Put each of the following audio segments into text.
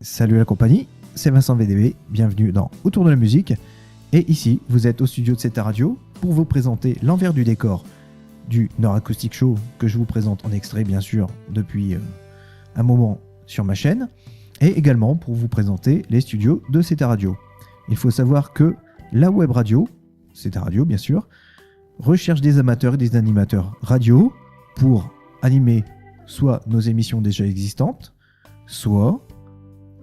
Salut la compagnie, c'est Vincent VDB, bienvenue dans Autour de la musique. Et ici, vous êtes au studio de Zeta Radio pour vous présenter l'envers du décor du Nord Acoustic Show que je vous présente en extrait bien sûr depuis un moment sur ma chaîne, et également pour vous présenter les studios de Zeta Radio. Il faut savoir que la web radio, Zeta Radio bien sûr, recherche des amateurs et des animateurs radio pour animer soit nos émissions déjà existantes, soit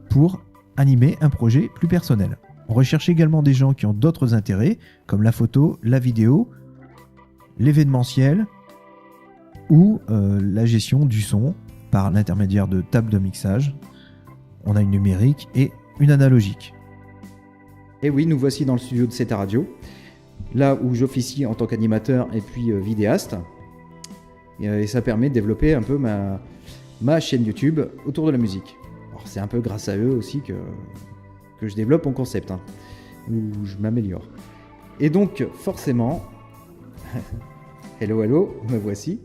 pour animer un projet plus personnel. On recherche également des gens qui ont d'autres intérêts, comme la photo, la vidéo, l'événementiel ou la gestion du son par l'intermédiaire de tables de mixage. On a une numérique et une analogique. Et oui, nous voici dans le studio de Zeta Radio, là où j'officie en tant qu'animateur et puis vidéaste. Et ça permet de développer un peu ma chaîne YouTube autour de la musique. Alors, c'est un peu grâce à eux aussi que je développe mon concept, où je m'améliore. Et donc, forcément, hello, me voici.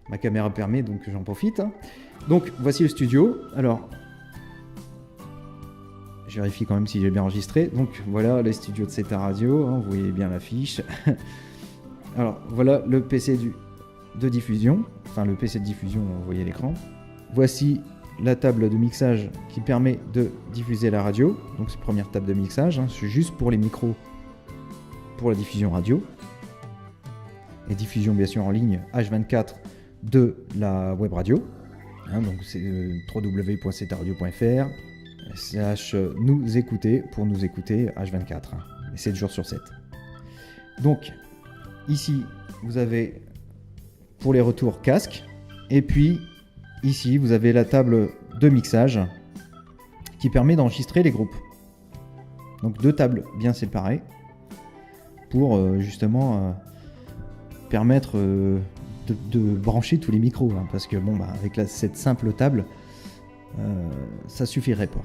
Ma caméra permet, donc j'en profite. Donc, voici le studio. Alors, je vérifie quand même si j'ai bien enregistré. Donc, voilà les studios de Zeta Radio. Vous voyez bien l'affiche. Alors, voilà le PC de diffusion. Enfin, le PC de diffusion, vous voyez l'écran. Voici la table de mixage qui permet de diffuser la radio. Donc, c'est la première table de mixage. C'est juste pour les micros pour la diffusion radio. Et diffusion, bien sûr, en ligne H24 de la web radio. Donc, c'est www.zetaradio.fr / nous écouter pour nous écouter H24. Et 7 jours sur 7. Donc, ici, vous avez pour les retours casque. Et puis, ici, vous avez la table de mixage qui permet d'enregistrer les groupes. Donc, deux tables bien séparées pour justement permettre de brancher tous les micros. Parce que, avec cette simple table, ça suffirait pas.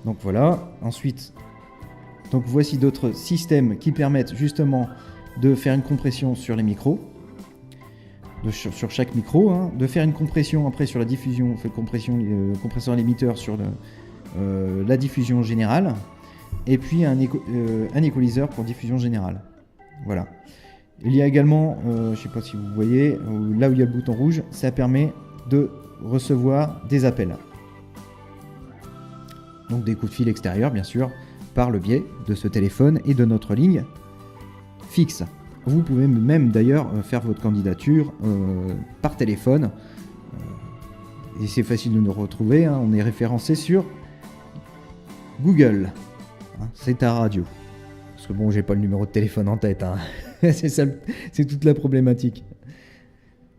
Donc, voilà. Ensuite, voici d'autres systèmes qui permettent justement de faire une compression sur les micros. Sur chaque micro, de faire une compression après sur la diffusion, on fait compresseur l'émetteur sur la diffusion générale, et puis un équaliseur pour diffusion générale. Voilà. Il y a également, je ne sais pas si vous voyez, là où il y a le bouton rouge, ça permet de recevoir des appels. Donc des coups de fil extérieurs, bien sûr, par le biais de ce téléphone et de notre ligne fixe. Vous pouvez même d'ailleurs faire votre candidature par téléphone. Et c'est facile de nous retrouver. On est référencé sur Google. Zeta Radio. Parce que j'ai pas le numéro de téléphone en tête. C'est ça, c'est toute la problématique.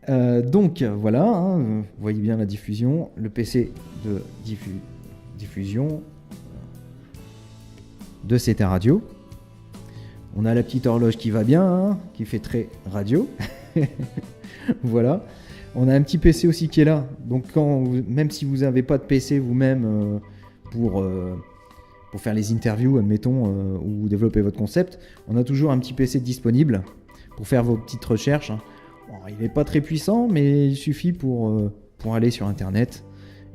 Donc voilà, vous voyez bien la diffusion. Le PC de diffusion de Zeta Radio. On a la petite horloge qui va bien, qui fait très radio. Voilà. On a un petit PC aussi qui est là. Donc même si vous n'avez pas de PC vous-même pour faire les interviews, admettons, ou développer votre concept, on a toujours un petit PC disponible pour faire vos petites recherches. Bon, il n'est pas très puissant, mais il suffit pour aller sur Internet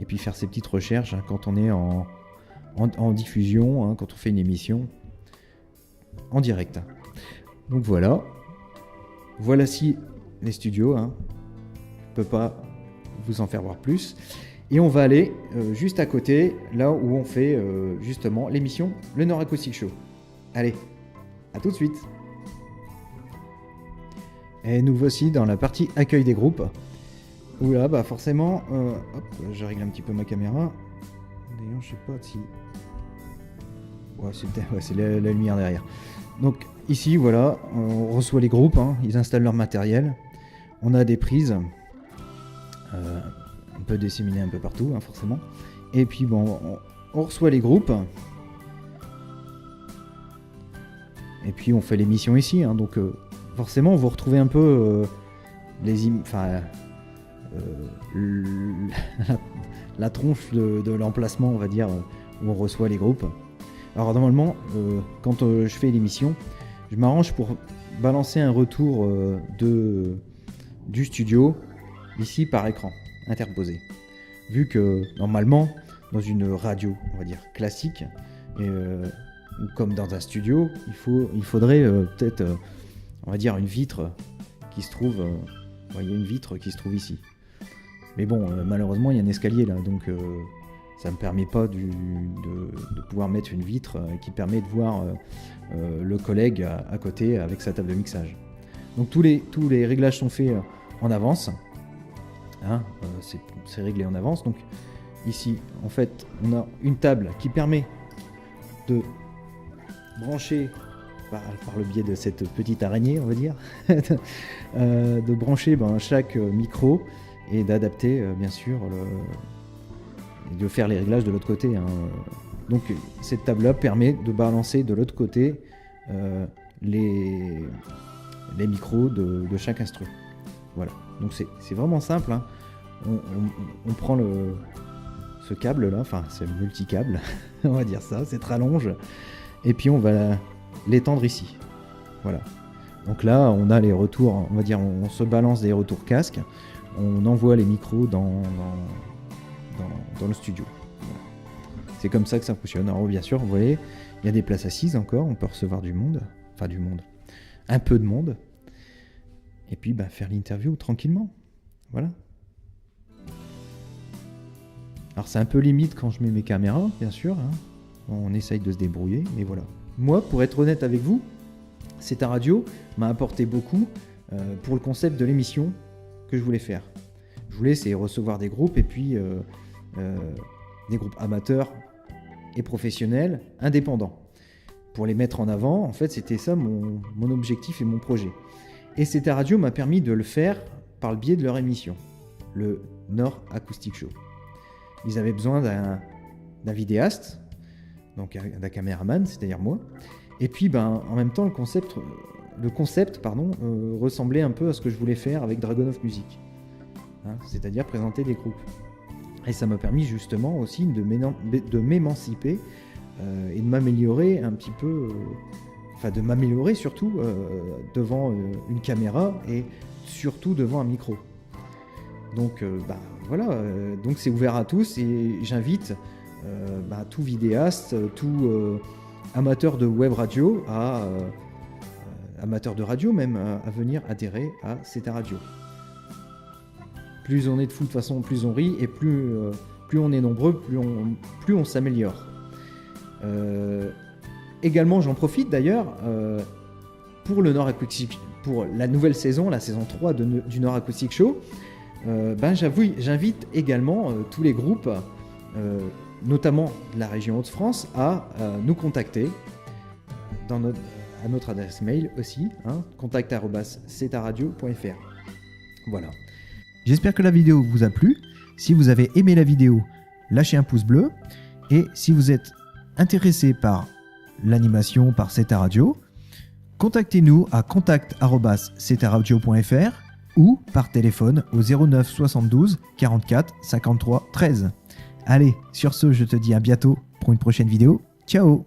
et puis faire ces petites recherches quand on est en diffusion, quand on fait une émission en direct. Donc voilà. Voici les studios. Je ne peux pas vous en faire voir plus. Et on va aller juste à côté, là où on fait justement l'émission Le Nord Acoustic Show. Allez, à tout de suite. Et nous voici dans la partie accueil des groupes. Où là, forcément, je règle un petit peu ma caméra. D'ailleurs, je sais pas si... c'est la lumière derrière. Donc ici, voilà, on reçoit les groupes, ils installent leur matériel. On a des prises, on peut disséminer un peu partout, forcément. Et puis on reçoit les groupes. Et puis on fait l'émission ici, donc forcément vous retrouvez un peu la tronche de l'emplacement, on va dire, où on reçoit les groupes. Alors normalement, quand je fais l'émission, je m'arrange pour balancer un retour du studio ici par écran interposé. Vu que normalement, dans une radio, on va dire, classique, ou comme dans un studio, il faudrait peut-être, on va dire, une vitre qui se trouve... il y a une vitre qui se trouve ici. Mais bon, malheureusement, il y a un escalier là, donc ça ne me permet pas de pouvoir mettre une vitre qui permet de voir le collègue à côté avec sa table de mixage. Donc tous les réglages sont faits en avance. Hein, c'est réglé en avance. Donc ici, en fait, on a une table qui permet de brancher, par le biais de cette petite araignée, on va dire, de brancher chaque micro et d'adapter, bien sûr, de faire les réglages de l'autre côté. Hein. Donc cette table-là permet de balancer de l'autre côté les micros de chaque instru. Voilà. Donc c'est vraiment simple. Hein. On prend ce câble-là, enfin c'est le multicable, on va dire ça, cette rallonge, et puis on va l'étendre ici. Voilà. Donc là, on a les retours, on va dire, on se balance des retours casque, on envoie les micros dans le studio. Voilà. C'est comme ça que ça fonctionne. Alors bien sûr, vous voyez, il y a des places assises encore, on peut recevoir du monde, un peu de monde, et puis faire l'interview tranquillement. Voilà. Alors c'est un peu limite quand je mets mes caméras, bien sûr, hein. On essaye de se débrouiller, mais voilà. Moi, pour être honnête avec vous, CETA Radio m'a apporté beaucoup pour le concept de l'émission que je voulais faire. Je voulais recevoir des groupes et puis des groupes amateurs et professionnels, indépendants. Pour les mettre en avant, en fait, c'était ça mon objectif et mon projet. Et CETA Radio m'a permis de le faire par le biais de leur émission, le Nord Acoustic Show. Ils avaient besoin d'un vidéaste, donc d'un caméraman, c'est-à-dire moi. Et puis, en même temps, le concept ressemblait un peu à ce que je voulais faire avec Dragon of Music, hein, c'est-à-dire présenter des groupes. Et ça m'a permis justement aussi de m'émanciper et de m'améliorer un petit peu, de m'améliorer surtout devant une caméra et surtout devant un micro. Donc voilà, donc c'est ouvert à tous et j'invite tout vidéaste, tout amateur de web radio, amateur de radio même, à venir adhérer à CETA Radio. Plus on est de fou, de toute façon, plus on rit et plus on est nombreux, plus on s'améliore. Également, j'en profite d'ailleurs pour le Nord Acoustic, pour la nouvelle saison, la saison 3 du Nord Acoustic Show. J'invite également tous les groupes, notamment de la région Hauts-de-France, à nous contacter à notre adresse mail aussi, hein, contact@cetaradio.fr. Voilà. J'espère que la vidéo vous a plu. Si vous avez aimé la vidéo, lâchez un pouce bleu. Et si vous êtes intéressé par l'animation par CETA Radio, contactez-nous à contact@cetaradio.fr ou par téléphone au 09 72 44 53 13. Allez, sur ce, je te dis à bientôt pour une prochaine vidéo. Ciao!